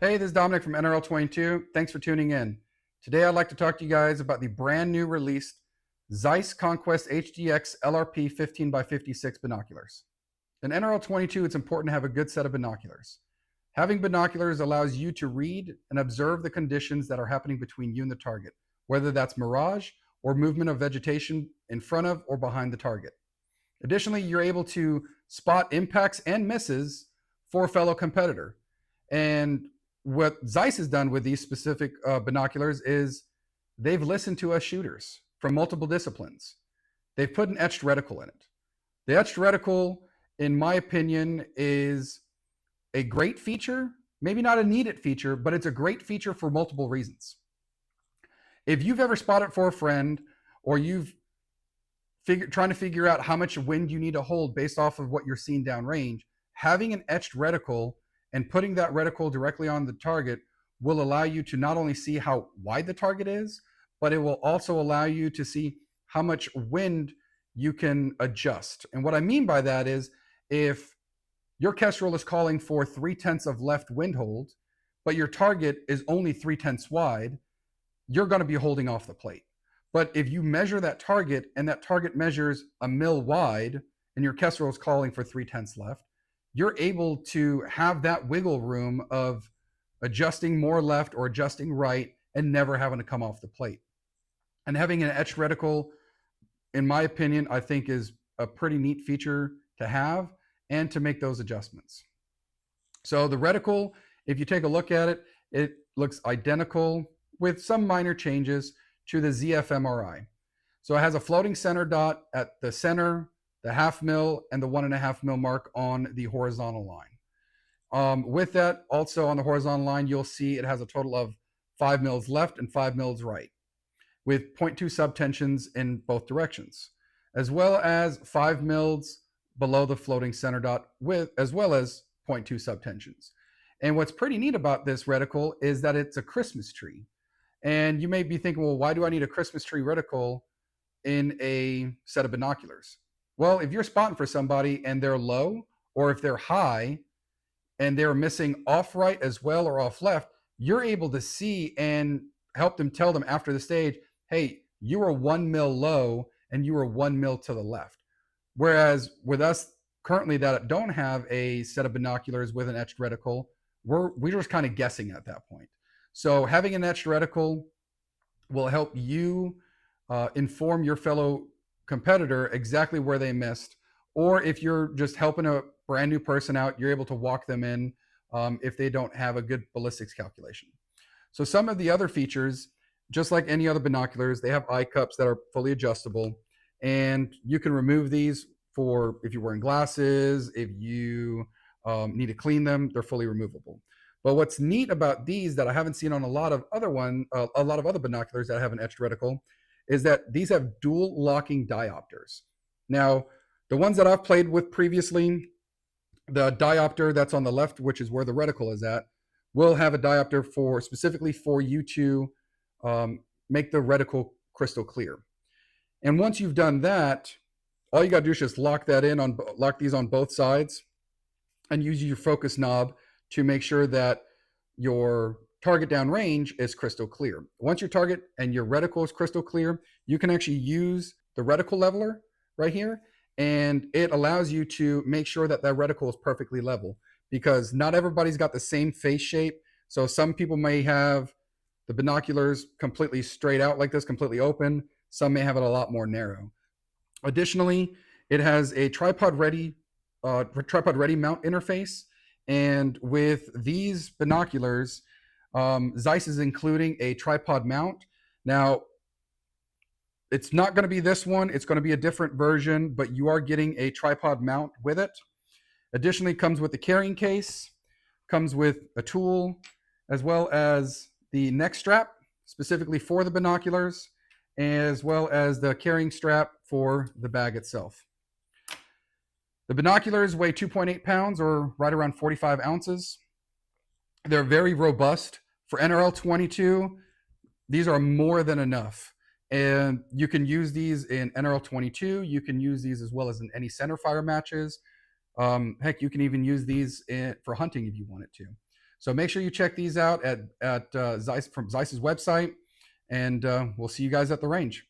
Hey, this is Dominic from NRL22. Thanks for tuning in. Today I'd like to talk to you guys about the brand new released Zeiss Conquest HDX LRP 15x56 binoculars. In NRL22, it's important to have a good set of binoculars. Having binoculars allows you to read and observe the conditions that are happening between you and the target, whether that's mirage or movement of vegetation in front of or behind the target. Additionally, you're able to spot impacts and misses for a fellow competitor. And what Zeiss has done with these specific binoculars is they've listened to us shooters from multiple disciplines. They've put an etched reticle in it. The etched reticle, in my opinion, is a great feature, maybe not a needed feature, but it's a great feature for multiple reasons. If you've ever spotted for a friend, or you've trying to figure out how much wind you need to hold based off of what you're seeing downrange, having an etched reticle and putting that reticle directly on the target will allow you to not only see how wide the target is, but it will also allow you to see how much wind you can adjust. And what I mean by that is, if your kestrel is calling for 3/10 of left wind hold, but your target is only 3/10 wide, you're going to be holding off the plate. But if you measure that target and that target measures a mil wide and your kestrel is calling for 3/10 left, you're able to have that wiggle room of adjusting more left or adjusting right and never having to come off the plate. And having an etched reticle, in my opinion, I think is a pretty neat feature to have and to make those adjustments. So the reticle, if you take a look at it, it looks identical with some minor changes to the ZF-MRI. So it has a floating center dot at the center, the 1/2 mil, and the 1.5 mil mark on the horizontal line. With that, also on the horizontal line, you'll see it has a total of 5 mils left and 5 mils right, with 0.2 subtensions in both directions, as well as 5 mils below the floating center dot, as well as 0.2 subtensions. And what's pretty neat about this reticle is that it's a Christmas tree. And you may be thinking, well, why do I need a Christmas tree reticle in a set of binoculars? Well, if you're spotting for somebody and they're low, or if they're high and they're missing off right as well or off left, you're able to see and help them, tell them after the stage, hey, you were 1 mil low and you were 1 mil to the left. Whereas with us currently that don't have a set of binoculars with an etched reticle, we're just kind of guessing at that point. So having an etched reticle will help you inform your fellow competitor exactly where they missed, or if you're just helping a brand new person out, you're able to walk them in if they don't have a good ballistics calculation. So some of the other features, just like any other binoculars, they have eye cups that are fully adjustable, and you can remove these for if you're wearing glasses, if you need to clean them, they're fully removable. But what's neat about these that I haven't seen on a lot of other binoculars that have an etched reticle is that these have dual locking diopters. Now, the ones that I've played with previously, the diopter that's on the left, which is where the reticle is at, will have a diopter for specifically for you to make the reticle crystal clear. And once you've done that, all you got to do is just lock these on both sides and use your focus knob to make sure that your target downrange is crystal clear. Once your target and your reticle is crystal clear, you can actually use the reticle leveler right here, and it allows you to make sure that that reticle is perfectly level, because not everybody's got the same face shape. So some people may have the binoculars completely straight out like this, completely open. Some may have it a lot more narrow. Additionally, it has a tripod ready mount interface. And with these binoculars, Zeiss is including a tripod mount. Now, it's not going to be this one. It's going to be a different version, but you are getting a tripod mount with it. Additionally, it comes with the carrying case, comes with a tool, as well as the neck strap specifically for the binoculars, as well as the carrying strap for the bag itself. The binoculars weigh 2.8 pounds, or right around 45 ounces. They're very robust. For NRL22, these are more than enough. And you can use these in NRL22. You can use these as well as in any centerfire matches. Heck, you can even use these for hunting if you wanted to. So make sure you check these out at Zeiss, from Zeiss's website, and we'll see you guys at the range.